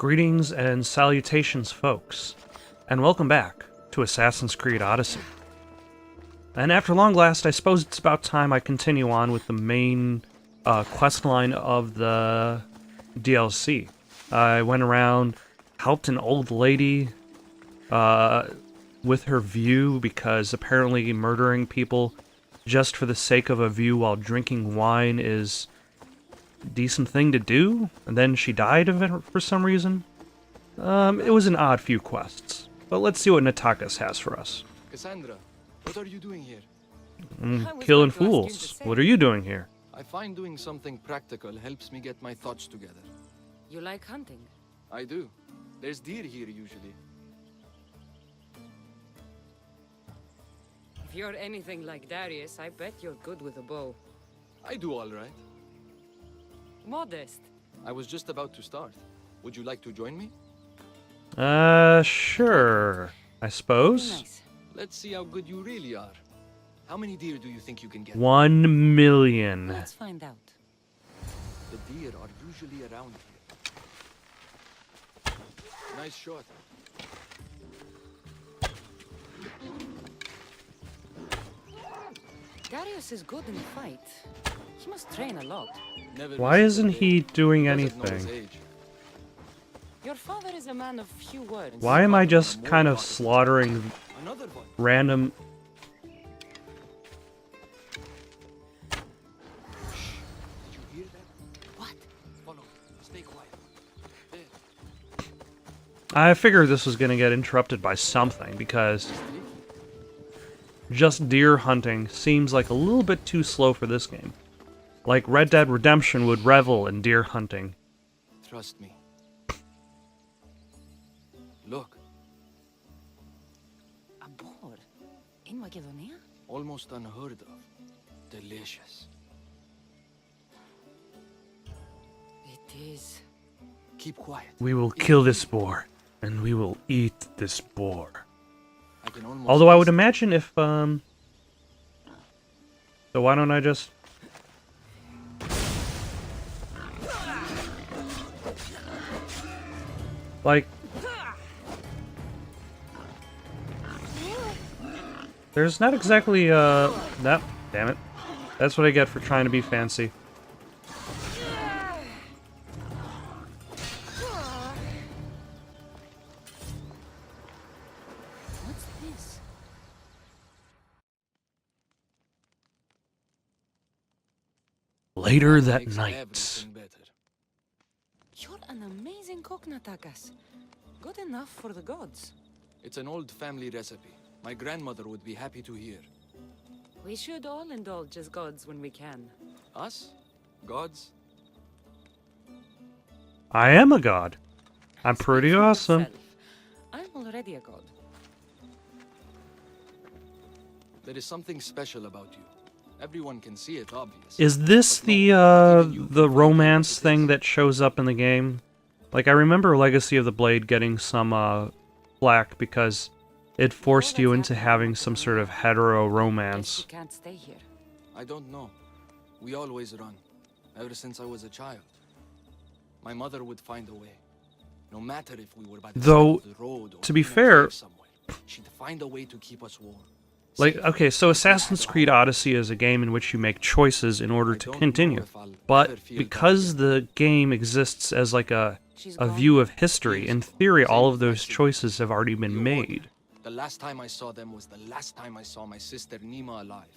Greetings and salutations, folks, and welcome back to Assassin's Creed Odyssey. And after long last, I suppose it's about time I continue on with the main questline of the DLC. I went around, helped an old lady with her view, because apparently murdering people just for the sake of a view while drinking wine is a decent thing to do, and then she died of it for some reason. It was an odd few quests, but let's see what Natakas has for us. Cassandra, what are you doing here? Killing fools. What are you doing here? I find doing something practical helps me get my thoughts together. You like hunting? I do. There's deer here usually. If you're anything like Darius, I bet you're good with a bow. I do all right. Modest. I was just about to start. Would you like to join me? Sure, I suppose. Nice. Let's see how good you really are. How many deer do you think you can get? 1 million. Let's find out. The deer are usually around here. Nice shot. Darius is good in a fight. He must train a lot. Never Why misses a isn't day. he doing Doesn't know his anything? age. Your father is a man of few words. Why am I just kind of slaughtering Another one. random... Did you hear that? What? Follow. Stay quiet. There. I figured this was going to get interrupted by something, because just deer hunting seems like a little bit too slow for this game. Like Red Dead Redemption would revel in deer hunting. Trust me. Look, A boar? In Macedonia? almost unheard of. Delicious. It is. Keep quiet. We will kill this boar, and we will eat this boar. I can almost Although I would taste it. imagine if, So why don't I just... Like... There's not exactly, no, damn it. That's what I get for trying to be fancy. What's this? Later that Makes night. everything better. You're an amazing cook, Natakas. Good enough for the gods. It's an old family recipe. My grandmother would be happy to hear. We should all indulge as gods when we can. Us? Gods? I am a god. I'm pretty Speak for awesome. yourself. I'm already a god. There is something special about you. Everyone can see it, obvious. Is this But the, no, even you the can find romance out what it thing is. that shows up in the game? Like, I remember Legacy of the Blade getting some, flack because it forced you into having some sort of hetero Guess you romance. can't stay here. I don't know. We always run. Ever since I was a child. My mother would find a way. No matter if we were by the Though, side of the road or to be in a fair- cave somewhere, she'd find a way to keep us warm. Like, Safe. okay, so Assassin's Creed Odyssey is a game in which you make choices in order I to don't know continue. if I'll ever But feel because that the game exists as like a She's a gone. view of history, in theory all of Same those as my choices have already been You warned me. made. The last time I saw them was the last time I saw my sister Nima alive.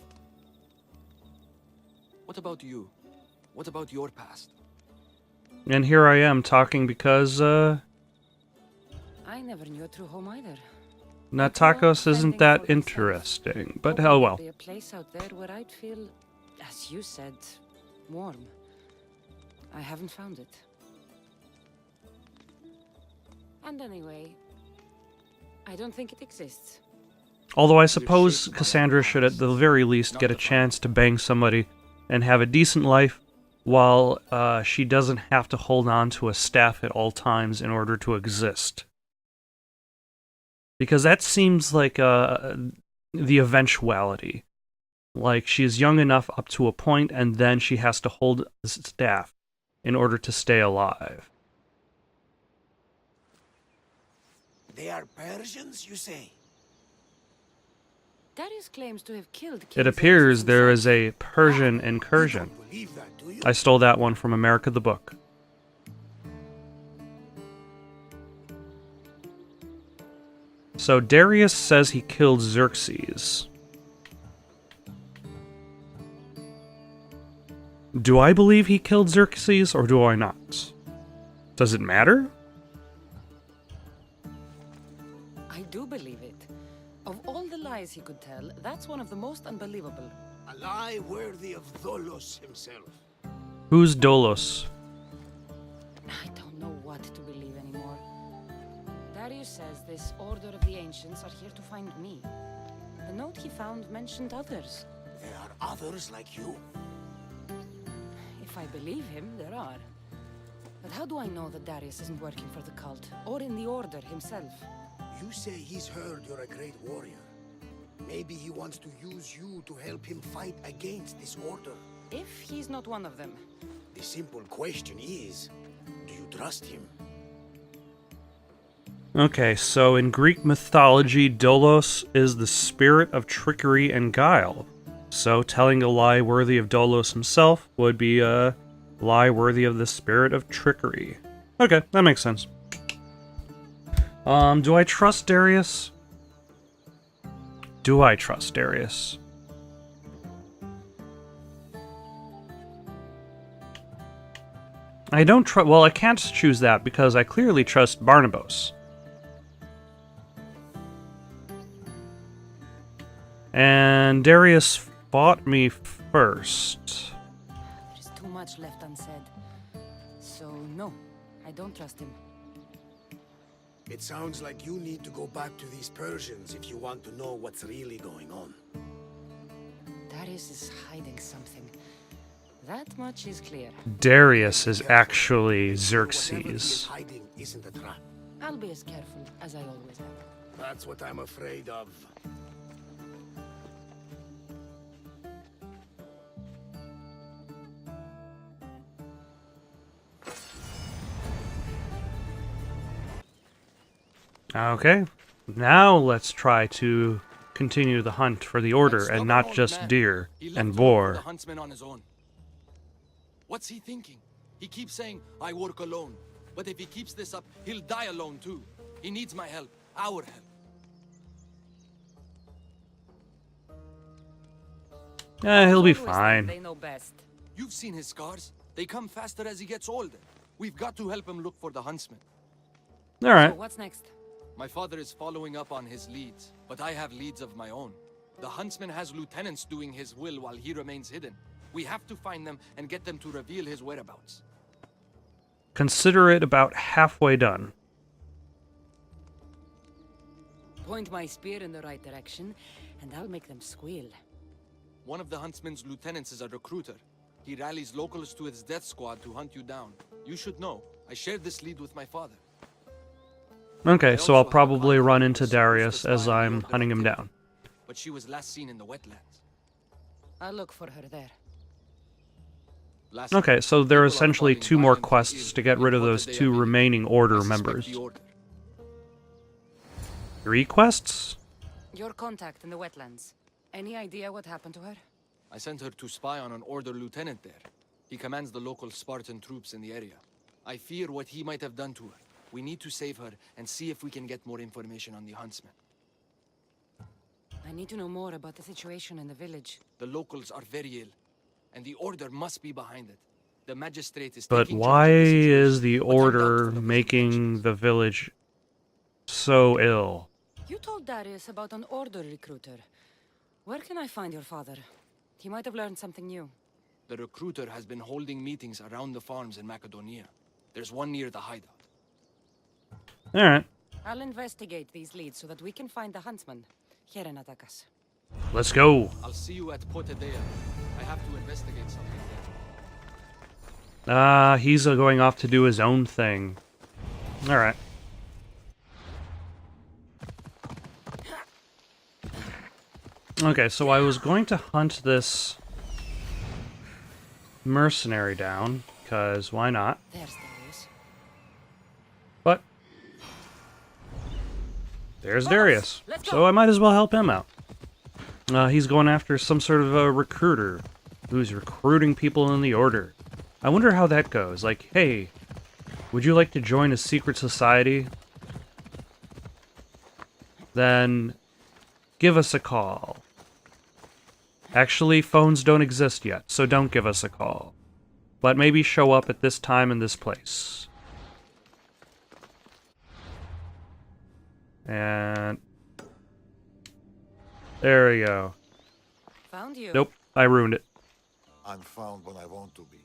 What about you? What about your past? And here I am talking because, I never knew a true home either. Natakos isn't that interesting. But hell well. Be a place out there where I'd feel, as you said, warm. I haven't found it. And anyway, I don't think it exists. Although I suppose Cassandra should at the very least get a chance to bang somebody and have a decent life while she doesn't have to hold on to a staff at all times in order to exist. Because that seems like the eventuality. Like, she's young enough up to a point, and then she has to hold the staff in order to stay alive. They are Persians, you say? Darius claims to have killed It King appears Xerxes there himself. is a Persian You incursion. don't believe that, do you? I stole that one from America the Book. So Darius says he killed Xerxes. Do I believe he killed Xerxes, or do I not? Does it matter? I do believe it. Of all the lies he could tell, that's one of the most unbelievable. A lie worthy of Tholos himself. Who's Dolos? I don't know what to believe anymore. Darius says this Order of the Ancients are here to find me. The note he found mentioned others. There are others like you? If I believe him, there are. But how do I know that Darius isn't working for the cult, or in the Order himself? You say he's heard you're a great warrior. Maybe he wants to use you to help him fight against this order. If he's not one of them. The simple question is, do you trust him? Okay, so in Greek mythology, Dolos is the spirit of trickery and guile. So telling a lie worthy of Dolos himself would be a lie worthy of the spirit of trickery. Okay, that makes sense. Do I trust Darius? Do I trust Darius? I don't trust... Well, I can't choose that because I clearly trust Barnabas. And Darius fought me first. There's too much left unsaid. So, no, I don't trust him. It sounds like you need to go back to these Persians if you want to know what's really going on. Darius is hiding something. That much is clear. Darius is actually Whatever he is Xerxes. hiding isn't a trap. I'll be as careful as I always am. That's what I'm afraid of. Okay, now let's try to continue the hunt for the Order That and stubborn not old just man, deer he left and to look for boar. the huntsman on his own. What's he thinking? He keeps saying, I work alone. But if he keeps this up, he'll die alone too. He needs my help, our help. He'll be Always think fine. They know best. You've seen his scars. They come faster as he gets older. We've got to help him look for the huntsman. So Alright. what's next? My father is following up on his leads, but I have leads of my own. The huntsman has lieutenants doing his will while he remains hidden. We have to find them and get them to reveal his whereabouts. Consider it about halfway done. Point my spear in the right direction, and I'll make them squeal. One of the huntsman's lieutenants is a recruiter. He rallies locals to his death squad to hunt you down. You should know. I shared this lead with my father. Okay, so I'll also have a probably contact run with into the Darius spy as on the I'm Order hunting him activity, down. But she was last seen in the wetlands. I'll look for her there. Lastly, Okay, so there are people essentially falling 2 more violently quests ill to get rid of in those Porta 2 Dea remaining Order I suspect members. the Order. 3 quests? Your contact in the wetlands. Any idea what happened to her? I sent her to spy on an Order lieutenant there. He commands the local Spartan troops in the area. I fear what he might have done to her. We need to save her and see if we can get more information on the huntsman. I need to know more about the situation in the village. The locals are very ill, and the Order must be behind it. The magistrate is But taking why charge of the is situation, the but I'm Order doubtful of his making intentions. the village so ill? You told Darius about an Order recruiter. Where can I find your father? He might have learned something new. The recruiter has been holding meetings around the farms in Macedonia. There's one near the hideout. Alright, I'll investigate these leads so that we can find the huntsman. Here in Atakas. let's go. I'll see you at Porta Dea. I have to investigate something there. He's going off to do his own thing. Alright. Okay, so I was going to hunt this mercenary down, because why not? There's Darius. But There's Darius. So I might as well help him out. He's going after some sort of a recruiter who's recruiting people in the Order. I wonder how that goes. Like, hey, would you like to join a secret society? Then give us a call. Actually, phones don't exist yet, so don't give us a call. But maybe show up at this time in this place. And there we go. Found you. Nope, I ruined it. I'm found when I want to be.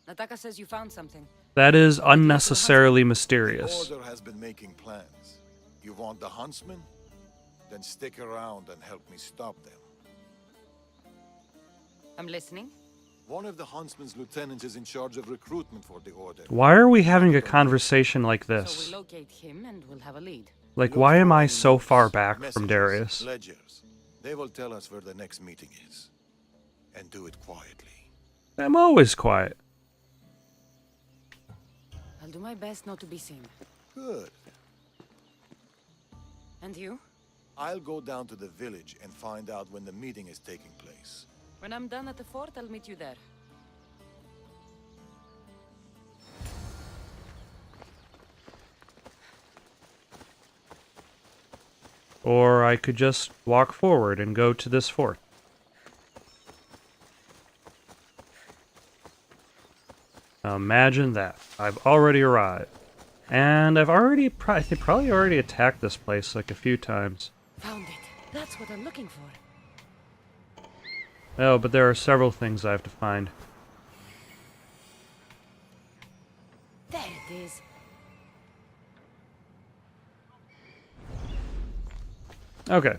Nataka says you found something. That is unnecessarily The mysterious. Order has been making plans. You want the huntsman? Then stick around and help me stop them. I'm listening. One of the huntsman's lieutenants is in charge of recruitment for the Order. Why are we having a conversation like So this? we locate him and we'll have a lead. Like, Look why am for I any so notes, far back from messages, Darius? Ledgers. They will tell us where the next meeting is. And do it quietly. I'm always quiet. I'll do my best not to be seen. Good. And you? I'll go down to the village and find out when the meeting is taking place. When I'm done at the fort, I'll meet you there. Or I could just walk forward and go to this fort. Now imagine that. I've already arrived. And I've already, they probably already attacked this place like a few times. Found it. That's what I'm looking for. Oh, but there are several things I have to find. There it is. Okay.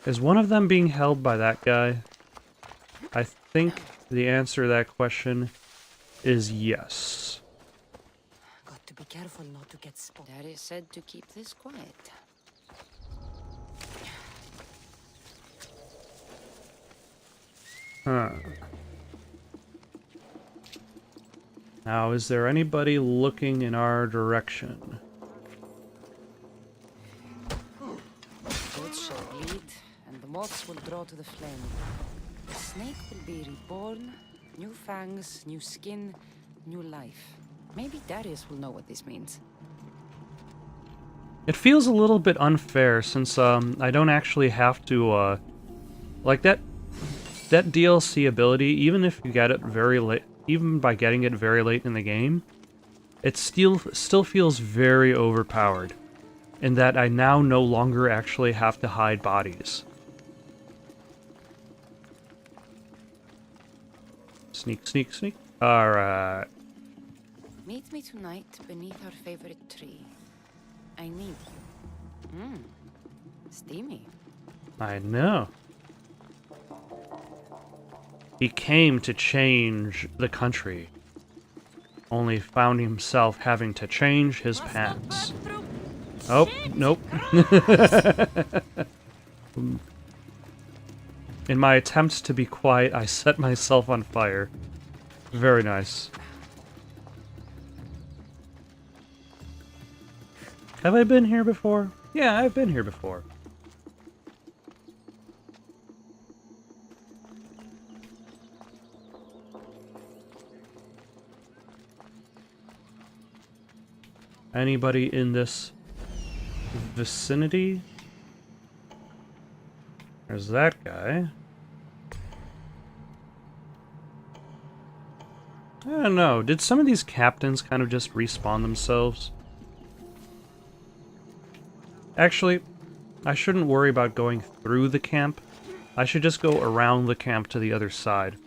Is one of them being held by that guy? I think the answer to that question is yes. Got to be careful not to get spotted. Daddy said to keep this quiet. Huh. Now, is there anybody looking in our direction? Goats shall bleed, and the moths will draw to the flame. The snake will be reborn, new fangs, new skin, new life. Maybe Darius will know what this means. It feels a little bit unfair since I don't actually have to like that DLC ability, even if you get it very late, even by getting it very late in the game, it still feels very overpowered in that I now no longer actually have to hide bodies. Sneak, sneak, sneak. Alright. Meet me tonight beneath our favorite tree. I need you. Steamy. I know. He came to change the country, only found himself having to change his pants. Oh, nope. In my attempts to be quiet, I set myself on fire. Very nice. Have I been here before? Yeah, I've been here before. Anybody in this vicinity? There's that guy. I don't know. Did some of these captains kind of just respawn themselves? Actually, I shouldn't worry about going through the camp. I should just go around the camp to the other side.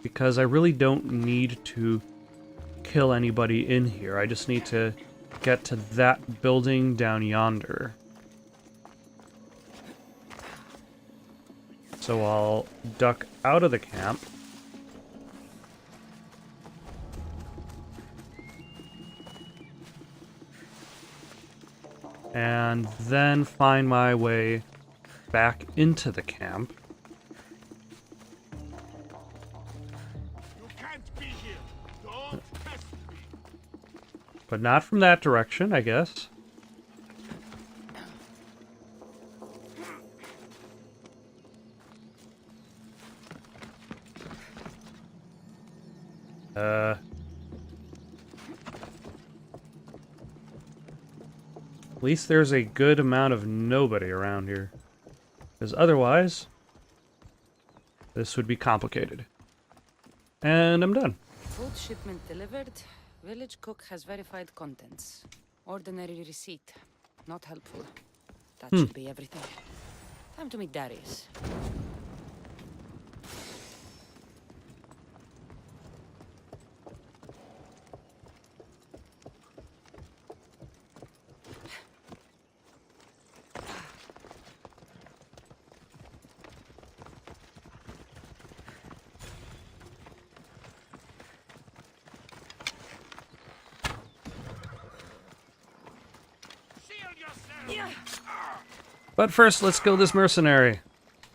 Because I really don't need to kill anybody in here. I just need to get to that building down yonder. So I'll duck out of the camp. And then find my way back into the camp. You can't be here. Don't test me. But not from that direction, I guess. At least there's a good amount of nobody around here. Because otherwise, this would be complicated. And I'm done. Food shipment delivered. Village cook has verified contents. Ordinary receipt. Not helpful. That should be everything. Time to meet Darius. Shield yourself! But first, let's kill this mercenary.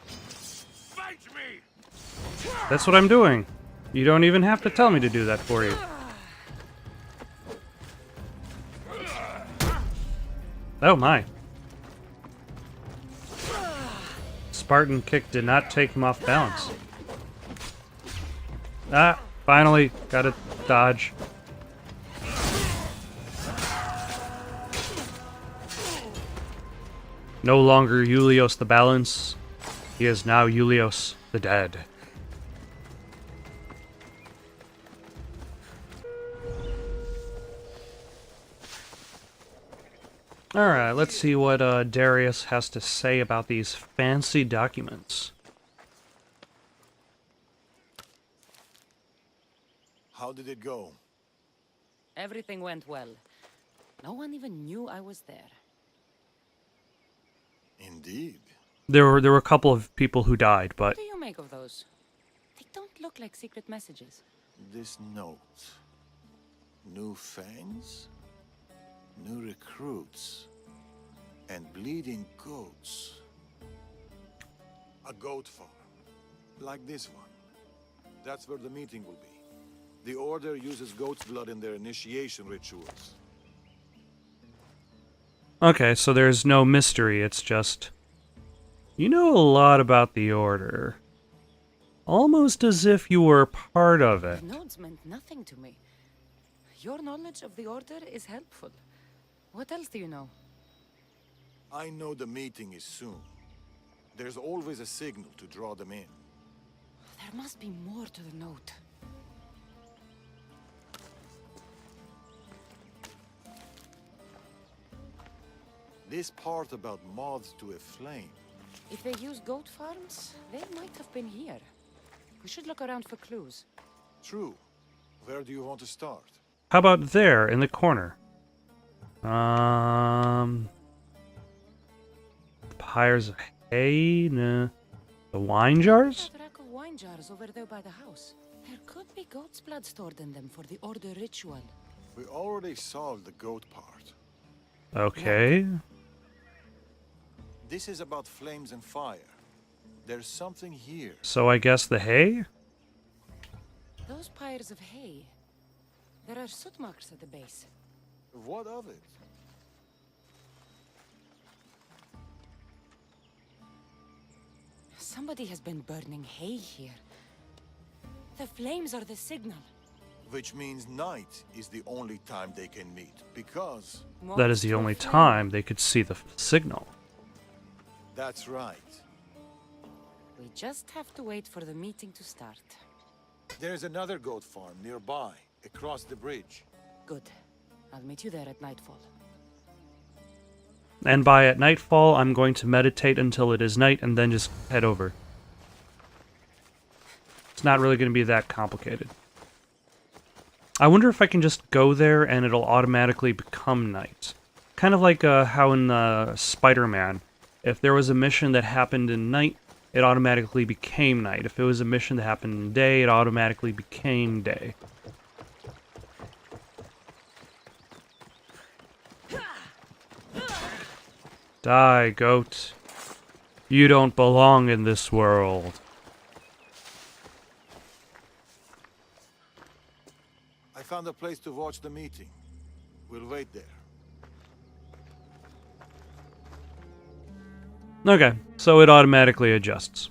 Fight me! That's what I'm doing. You don't even have to tell me to do that for you. Oh my. Spartan kick did not take him off balance. Ah, finally, gotta dodge. No longer Julius the Balance. He is now Julius the Dead. Alright, let's see what Darius has to say about these fancy documents. How did it go? Everything went well. No one even knew I was there. Indeed. There were a couple of people who died, but What do you make of those? They don't look like secret messages. This note. New fangs? New recruits. And bleeding goats. A goat farm. Like this one. That's where the meeting will be. The Order uses goat's blood in their initiation rituals. okay, so there's no mystery, it's just... You know a lot about the Order. Almost as if you were part of it. The notes meant nothing to me. Your knowledge of the Order is helpful. What else do you know? I know the meeting is soon. There's always a signal to draw them in. There must be more to the note. This part about moths to a flame. If they use goat farms, they might have been here. We should look around for clues. True. Where do you want to start? How about there, in the corner? Pyres of hay? Nah. The wine jars? That rack of wine jars over there by the house. There could be goat's blood stored in them for the Order ritual. We already solved the goat part. Okay. This is about flames and fire. There's something here. So I guess the hay? Those pyres of hay. There are soot marks at the base. What of it? Somebody has been burning hay here. The flames are the signal. Which means night is the only time they can meet, because... That is the only time they could see the signal. That's right. We just have to wait for the meeting to start. There's another goat farm nearby, across the bridge. Good. I'll meet you there at nightfall. And by at nightfall, I'm going to meditate until it is night and then just head over. It's not really going to be that complicated. I wonder if I can just go there and it'll automatically become night. Kind of like how in Spider-Man, if there was a mission that happened in night, it automatically became night. If it was a mission that happened in day, it automatically became day. Die, goat. You don't belong in this world. I found a place to watch the meeting. We'll wait there. Okay, so it automatically adjusts.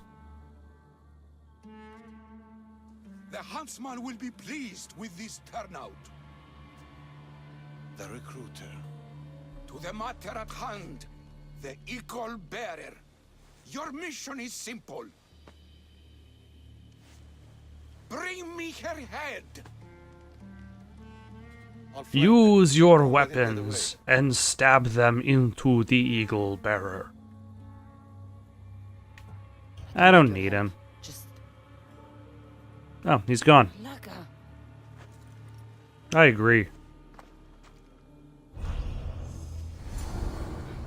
The huntsman will be pleased with this turnout. The recruiter. To the matter at hand, the eagle bearer. Your mission is simple. Bring me her head. I'll flank Use them. your Don't let him get weapons away. and stab them into the eagle bearer. I don't need him. Just Oh, he's gone. Laka. I agree.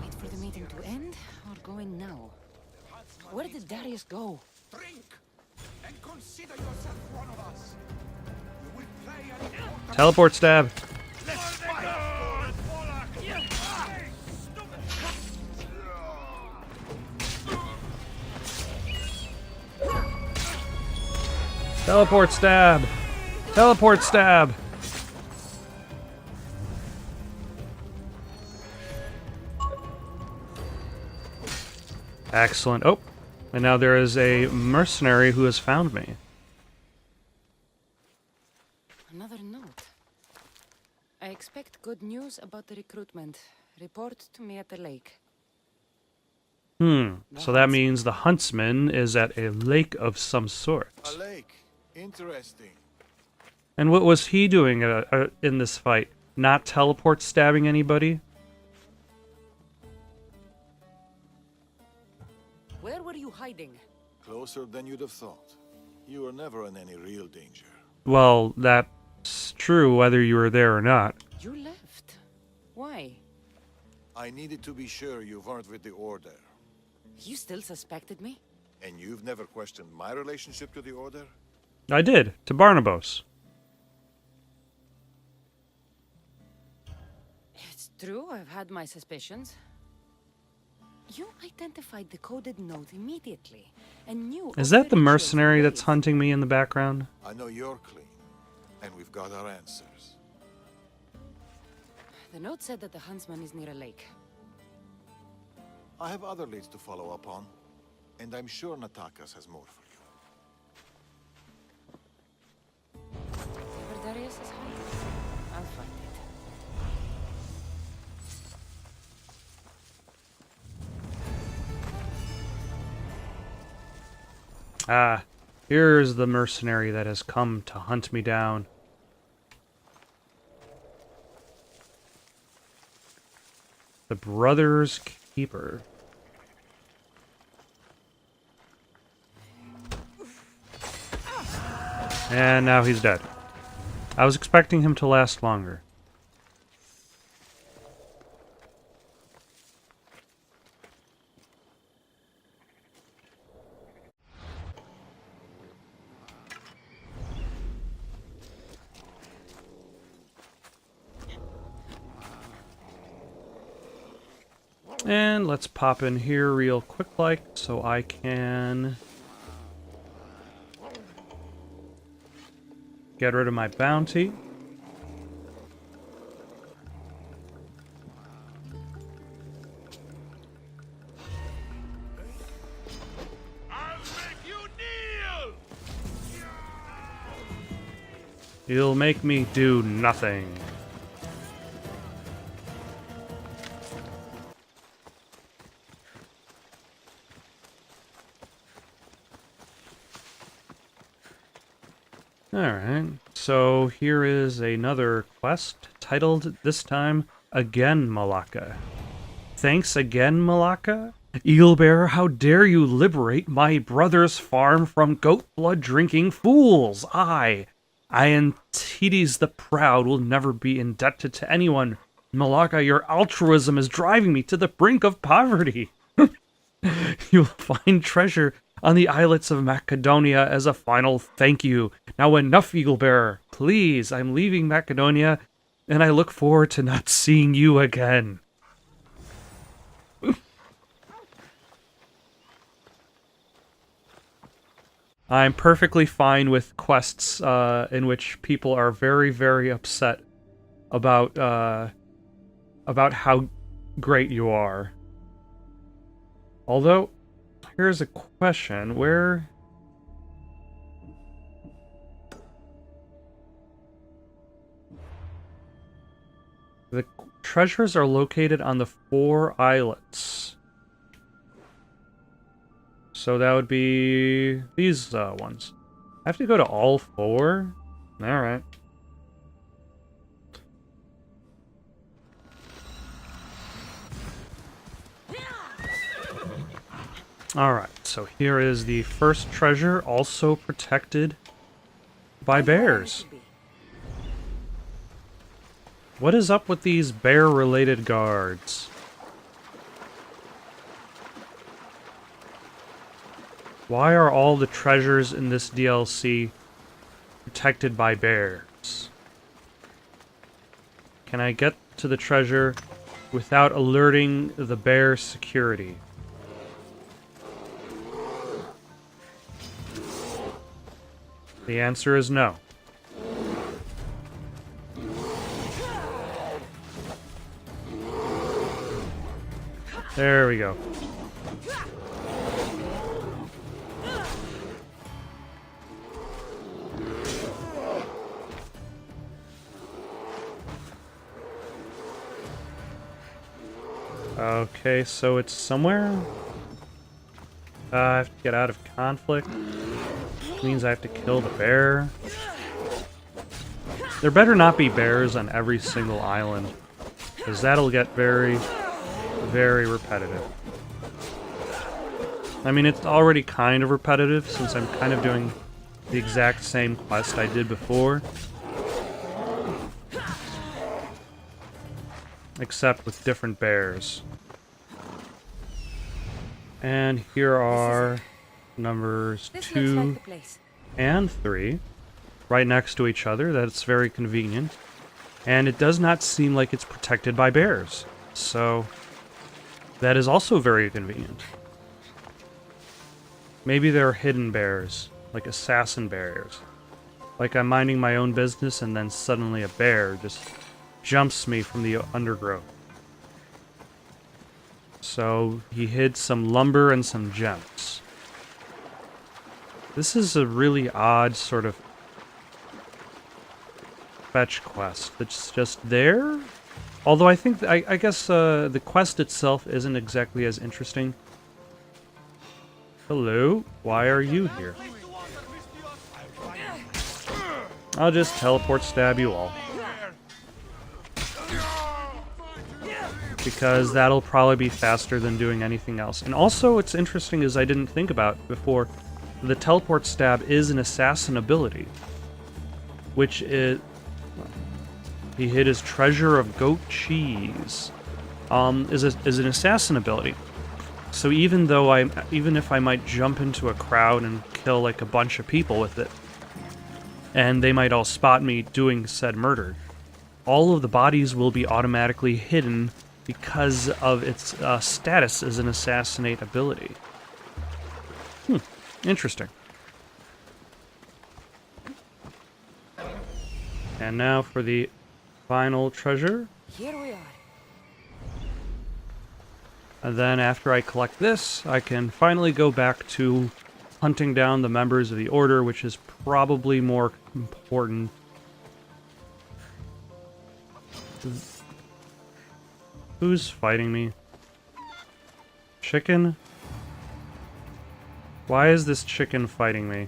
Wait for the meeting to end or go in now? Where did Darius go? Drink and consider yourself one of us. You will play an important Teleport stab. Let's fight. Teleport stab. Teleport stab. Excellent. Oh, and now there is a mercenary who has found me. Another note. I expect good news about the recruitment. Report to me at the lake. So that means the huntsman is at a lake of some sort. A lake. Interesting. And what was he doing in this fight? Not teleport stabbing anybody? Where were you hiding? Closer than you'd have thought. You were never in any real danger. Well, that's true whether you were there or not. You left. Why? I needed to be sure you weren't with the Order. You still suspected me? And you've never questioned my relationship to the Order? I did, to Barnabas. It's true, I've had my suspicions. You identified the coded note immediately, and knew... Is of that the rituals mercenary that's raised. hunting me in the background? I know you're clean, and we've got our answers. The note said that the huntsman is near a lake. I have other leads to follow up on, and I'm sure Natakas has more for you. Where Darius is hiding, I'll find it. Ah, here's the mercenary that has come to hunt me down. The Brother's Keeper. And now he's dead. I was expecting him to last longer. And let's pop in here real quick like so I can get rid of my bounty. I'll make you kneel. He'll make me do nothing. Alright, so here is another quest titled, this time, Again Malacca. Thanks again, Malacca? Eelbearer, how dare you liberate my brother's farm from goat blood drinking fools? I Antides the Proud, will never be indebted to anyone. Malacca, your altruism is driving me to the brink of poverty. You'll find treasure on the islets of Macedonia as a final thank you. Now enough, Eaglebearer. Please, I'm leaving Macedonia, and I look forward to not seeing you again. I'm perfectly fine with quests in which people are very, very upset about how great you are. Although, here's a question, where... The treasures are located on the 4 islets. So that would be these ones. I have to go to all 4? Alright. Alright, so here is the first treasure, also protected by bears. What is up with these bear-related guards? Why are all the treasures in this DLC protected by bears? Can I get to the treasure without alerting the bear security? The answer is no. There we go. Okay, so it's somewhere? I have to get out of conflict. Which means I have to kill the bear. There better not be bears on every single island, because that'll get very, very repetitive. I mean, it's already kind of repetitive, since I'm kind of doing the exact same quest I did before. Except with different bears. And here are numbers 2 and 3 right next to each other. That's very convenient. And it does not seem like it's protected by bears. So that is also very convenient. Maybe they're hidden bears, like assassin bears. Like I'm minding my own business and then suddenly a bear just jumps me from the undergrowth. So he hid some lumber and some gems. This is a really odd sort of fetch quest that's just there. Although I think, I guess the quest itself isn't exactly as interesting. Hello, why are you here? I'll just teleport stab you all. Because that'll probably be faster than doing anything else. And also, what's interesting is I didn't think about before, the teleport stab is an assassin ability. Which is... He hid his treasure of goat cheese. Is an assassin ability. So even if I might jump into a crowd and kill like a bunch of people with it, and they might all spot me doing said murder, all of the bodies will be automatically hidden because of its status as an assassinate ability. Interesting. And now for the final treasure. Here we are. And then after I collect this, I can finally go back to hunting down the members of the Order, which is probably more important. Who's fighting me? Chicken? Why is this chicken fighting me?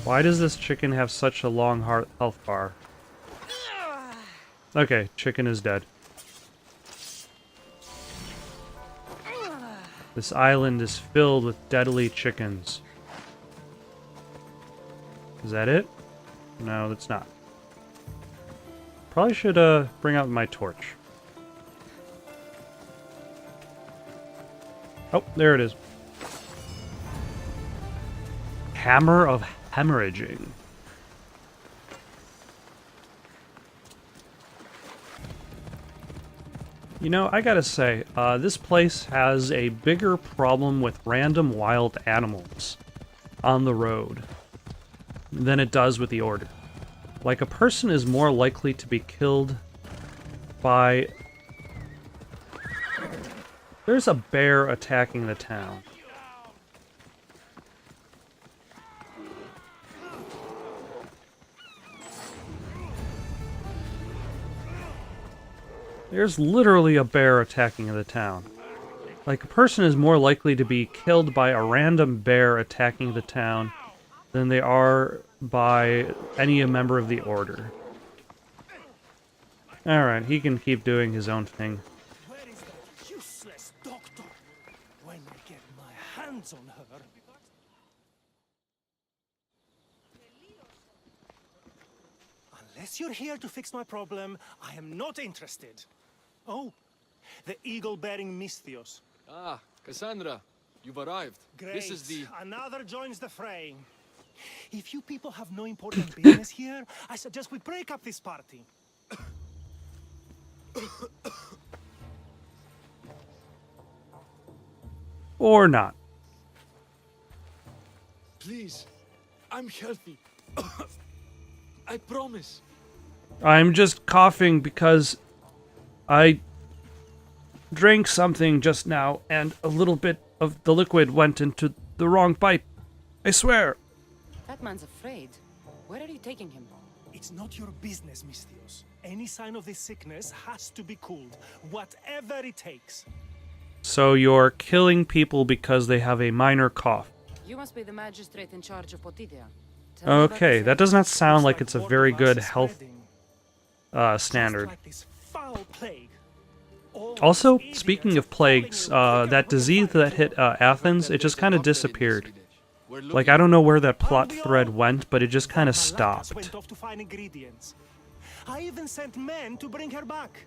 Why does this chicken have such a long health bar? Okay, chicken is dead. This island is filled with deadly chickens. Is that it? No, that's not. Probably should bring out my torch. Oh, there it is. Hammer of Hemorrhaging. You know, I gotta say, this place has a bigger problem with random wild animals on the road than it does with the Order. Like, a person is more likely to be killed by... There's a bear attacking the town. There's literally a bear attacking the town. Like, a person is more likely to be killed by a random bear attacking the town than they are by any member of the Order. Alright, he can keep doing his own thing. Where is that useless doctor? When I get my hands on her... Unless you're here to fix my problem, I am not interested. Oh, the eagle-bearing Misthios. Ah, Cassandra, you've arrived. Great. This is the... Another joins the fray. If you people have no important business here, I suggest we break up this party. Or not. Please, I'm healthy. I promise. I'm just coughing because I drank something just now and a little bit of the liquid went into the wrong pipe. I swear. That man's afraid. Where are you taking him? It's not your business, Misthios. Any sign of this sickness has to be cooled, whatever it takes. So you're killing people because they have a minor cough. You must be the magistrate in charge of Potidia. Tell me about Okay, the that does not sound like Looks it's a word very of good us is health spreading. standard. Just like this foul plague. All Also, these speaking idiots of plagues, calling you that quicker disease when you that hit Athens, it just kind of disappeared. We're Like, looking. I don't know where that plot thread went, but it just kind of Malakas stopped. went off to find ingredients. I even sent men to bring her back.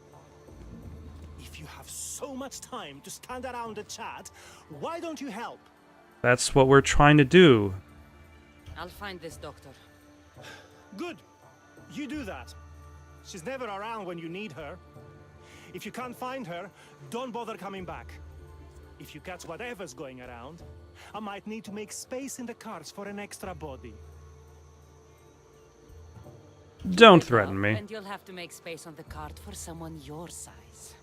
If you have so much time to stand around and chat, why don't you help? That's what we're trying to do. I'll find this doctor. Good. You do that. She's never around when you need her. If you can't find her, don't bother coming back. If you catch whatever's going around, I might need to make space in the carts for an extra body. Don't Good threaten luck, me. And you'll have to make space on the cart for someone your size.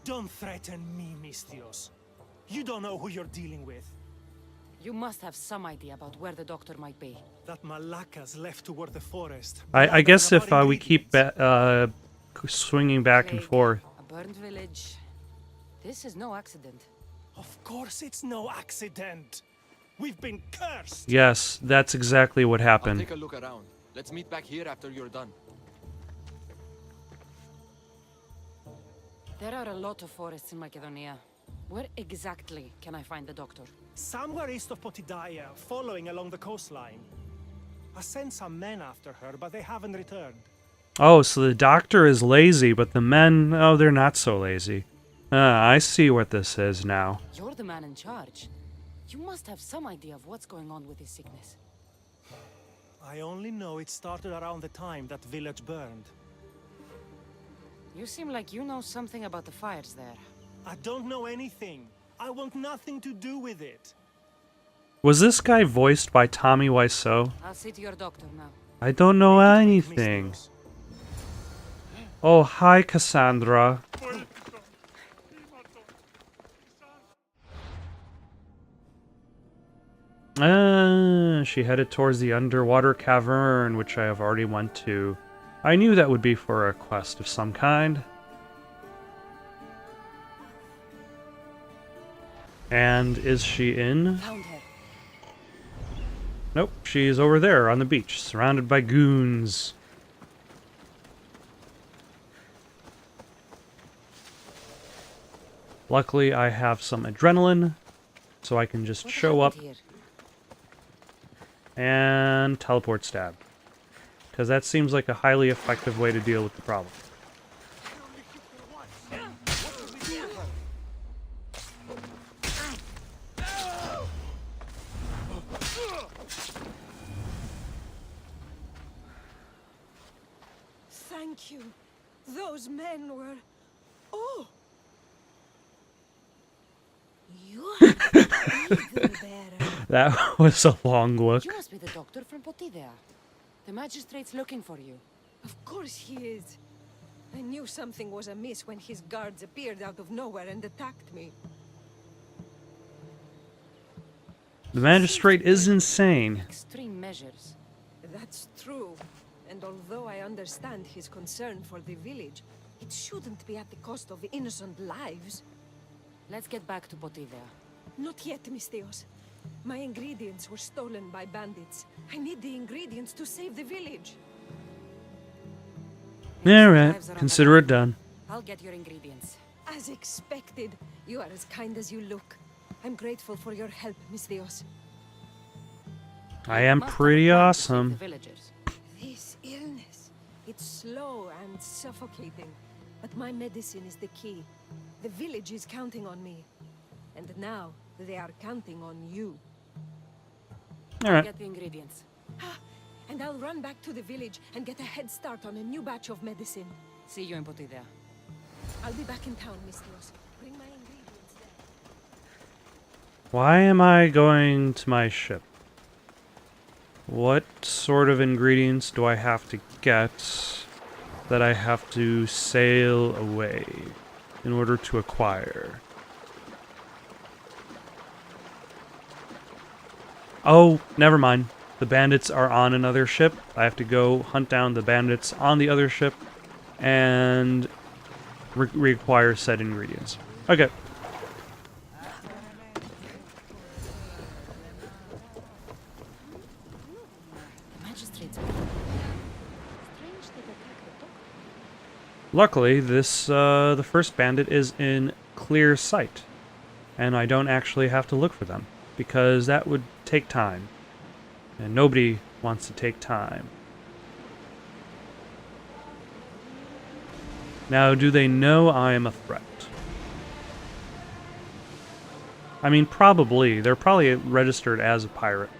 Don't threaten me, Misthios. You don't know who you're dealing with. You must have some idea about where the doctor might be. That Malakas left toward the forest. I guess if Blabbering we keep swinging back and Plague, forth. A burned village. This is no accident. Of course it's no accident. We've been cursed. Yes, that's exactly what I'll happened. take a look around. Let's meet back here after you're done. There are a lot of forests in Macedonia. Where exactly can I find the doctor? Somewhere east of Potidaia, following along the coastline. I sent some men after her, but they haven't returned. Oh, so the doctor is lazy, but the men, oh, they're not so lazy. I see what this is now. You're the man in charge. You must have some idea of what's going on with his sickness. I only know it started around the time that village burned. You seem like you know something about the fires there. I don't know anything. I want nothing to do with it. Was this guy voiced by Tommy Wiseau? I'll see to your doctor now. I don't know anything. Misthios. Oh, hi, Cassandra. She headed towards the underwater cavern, which I have already went to. I knew that would be for a quest of some kind. And is she in? Found her. Nope, she's over there on the beach, surrounded by goons. Luckily, I have some adrenaline, so I can just What show up happened here? and teleport stab. Because that seems like a highly effective way to deal with the problem. Thank you. Those men were... Oh! You're even better. That was a long look. You must be the doctor from Potidaia. The magistrate's looking for you. Of course he is. I knew something was amiss when his guards appeared out of nowhere and attacked me. The magistrate is insane. Extreme measures. That's true. And although I understand his concern for the village, It shouldn't be at the cost of innocent lives. Let's get back to Potivia. Not yet, Mistios. My ingredients were stolen by bandits. I need the ingredients to save the village. Alright, consider it done. I'll get your ingredients. As expected. You are as kind as you look. I'm grateful for your help, Mistios. I am pretty awesome. The villagers. This illness, it's slow and suffocating. But my medicine is the key. The village is counting on me. And now, they are counting on you. Alright. Get the ingredients. And I'll run back to the village and get a head start on a new batch of medicine. See you in Potivia. I'll be back in town, Mistios. Bring my ingredients there. Why am I going to my ship? What sort of ingredients do I have to get that I have to sail away in order to acquire? Oh, never mind. The bandits are on another ship. I have to go hunt down the bandits on the other ship and require said ingredients. Okay. Luckily, the first bandit is in clear sight, and I don't actually have to look for them, because that would take time, and nobody wants to take time. Now, do they know I am a threat? I mean, probably. They're probably registered as a pirate.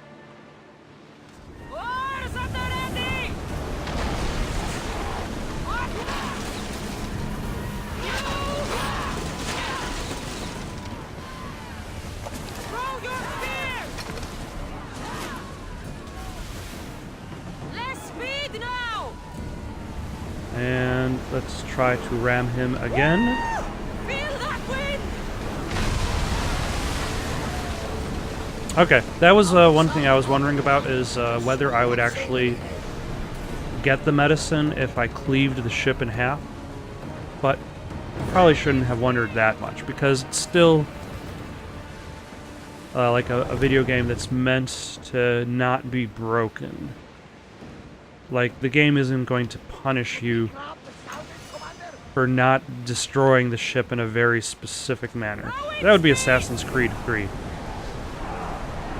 And let's try to ram him again. Okay, that was one thing I was wondering about, is whether I would actually get the medicine if I cleaved the ship in half. But probably shouldn't have wondered that much, because it's still like a video game that's meant to not be broken. Like, the game isn't going to punish you for not destroying the ship in a very specific manner. That would be Assassin's Creed 3.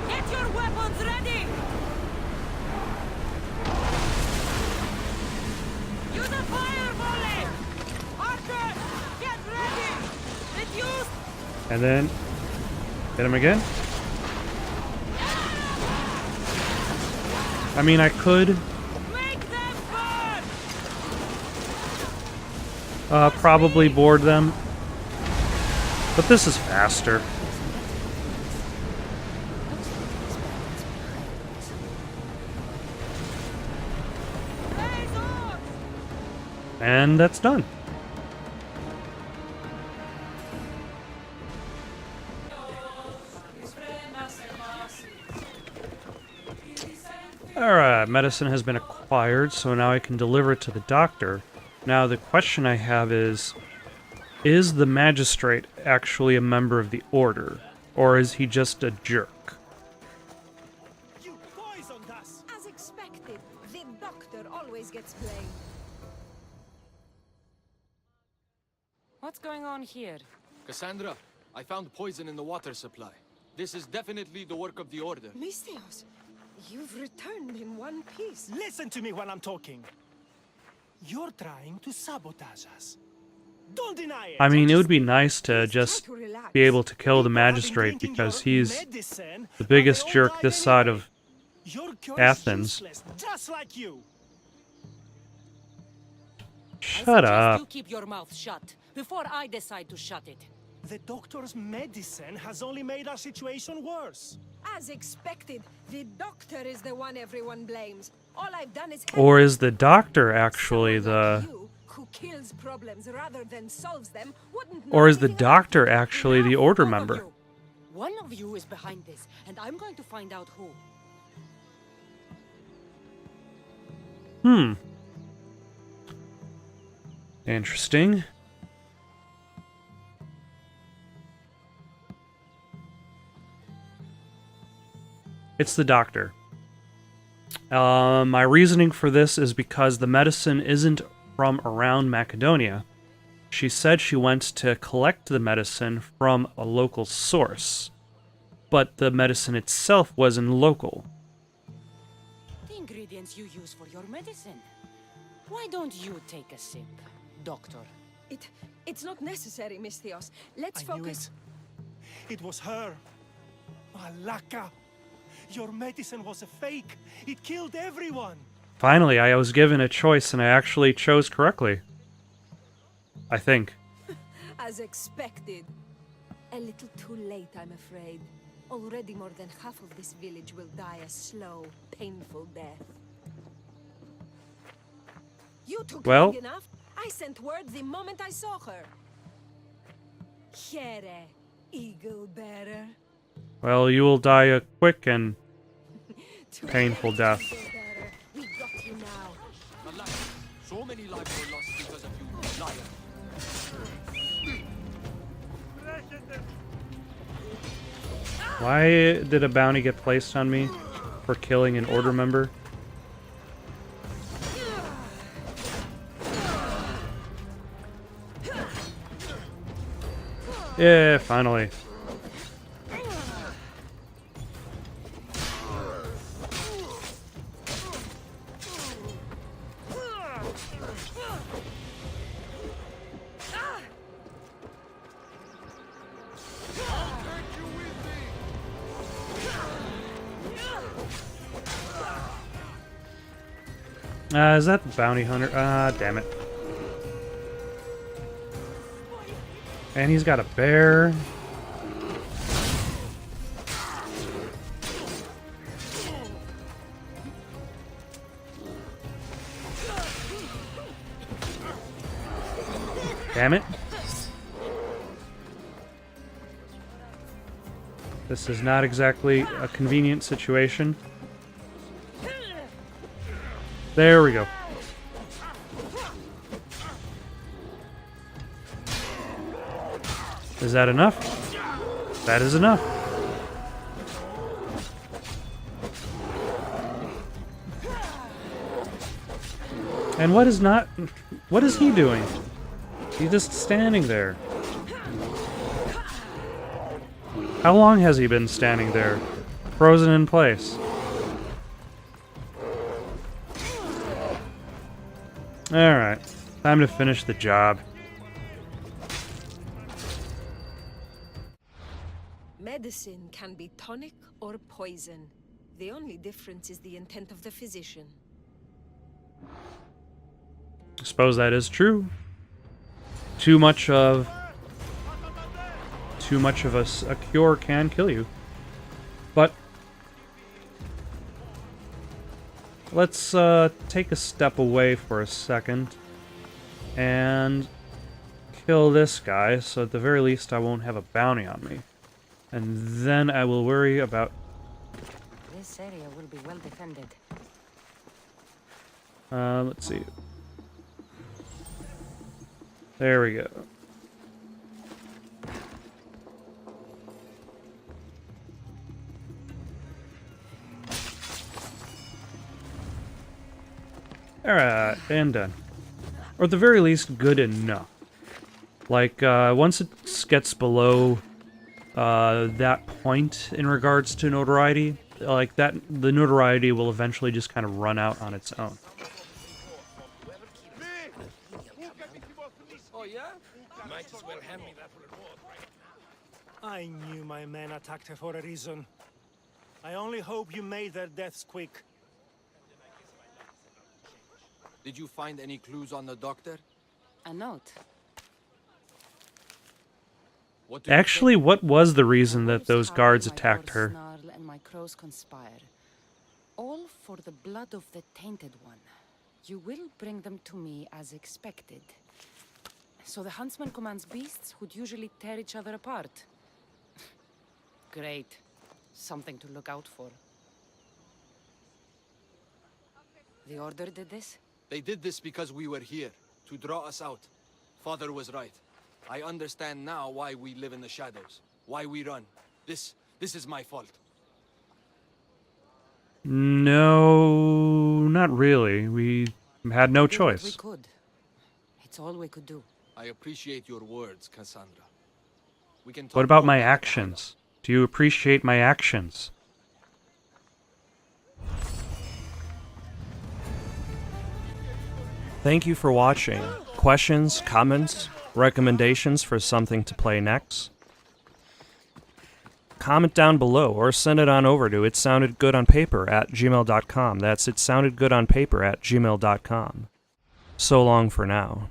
Get your weapons ready! Use a fire volley! Archer, get ready! It used... And then hit him again. I mean, I could probably board them, but this is faster. And that's done. Alright, medicine has been acquired, so now I can deliver it to the doctor. Now, the question I have is the magistrate actually a member of the Order, or is he just a jerk? You poisoned us! As expected, the doctor always gets blamed. What's going on here? Cassandra, I found poison in the water supply. This is definitely the work of the Order. Mistios, you've returned in one piece. Listen to me when I'm talking. You're trying to sabotage us. Don't deny it! I mean, it would be nice to just Try to relax. be able to kill the magistrate, because he's the biggest jerk this side of Your cure is Athens. useless, just like you. Shut up. You keep your mouth shut before I decide to shut it. The doctor's medicine has only made our situation worse. As expected, the doctor is the one everyone blames. All I've done is help. Or is the doctor actually Someone like the... you, who kills problems rather than solves them, wouldn't know Or is the anything about doctor it. actually the Enough, Order both of member? you. One of you is behind this, and I'm going to find out who. Interesting. It's the doctor. My reasoning for this is because the medicine isn't from around Macedonia. She said she went to collect the medicine from a local source, but the medicine itself wasn't local. The ingredients you use for your medicine. Why don't you take a sip, Doctor? It's not necessary, Miss Theos. Let's I knew focus. it was her. Malaka! Your medicine was a fake. It killed everyone. Finally, I was given a choice and I actually chose correctly. I think. As expected. A little too late, I'm afraid. Already more than half of this village will die a slow, painful death. You took long enough. I sent word the moment I saw her. Here, eagle bearer. Well, you will die a quick and Too painful late, death. eagle-bearer. We got you now. Alas, so many lives were lost because of you, liar. Why did a bounty get placed on me for killing an order member? Yeah, finally. Is that the bounty hunter? Damn it. And he's got a bear. Damn it. This is not exactly a convenient situation. There we go. Is that enough? That is enough. And what is not... What is he doing? He's just standing there. How long has he been standing there? Frozen in place. Alright. Time to finish the job. Medicine can be tonic or poison. The only difference is the intent of the physician. I suppose that is true. Too much of a cure can kill you. But let's take a step away for a second and kill this guy, so at the very least I won't have a bounty on me. And then I will worry about... This area will be well defended. let's see. There we go. Alright, and done. Or at the very least, good enough. Like, once it gets below that point in regards to notoriety, like that, the notoriety will eventually just kind of run out on its own. Oh, yeah? Might as well hand me that reward right now. I knew my men attacked her for a reason. I only hope you made their deaths quick. Did you find any clues on the doctor? A note. What do you Actually, think? what was the reason that Wolves those howl, guards my attacked boars her? snarl, and my crows conspire. All for the blood of the tainted one. You will bring them to me as expected. So the huntsman commands beasts who'd usually tear each other apart. Great. Something to look out for. The Order did this? They did this because we were here, to draw us out. Father was right. I understand now why we live in the shadows. Why we run. This is my fault. No, not really. We had no We did what we choice. could. It's all we could do. I appreciate your words, Cassandra. We can talk What about more my about it later. actions? Do you appreciate my actions? Thank you for watching. Questions, comments, recommendations for something to play next? Comment down below or send it on over to itsoundedgoodonpaper@gmail.com. That's itsoundedgoodonpaper@gmail.com. So long for now.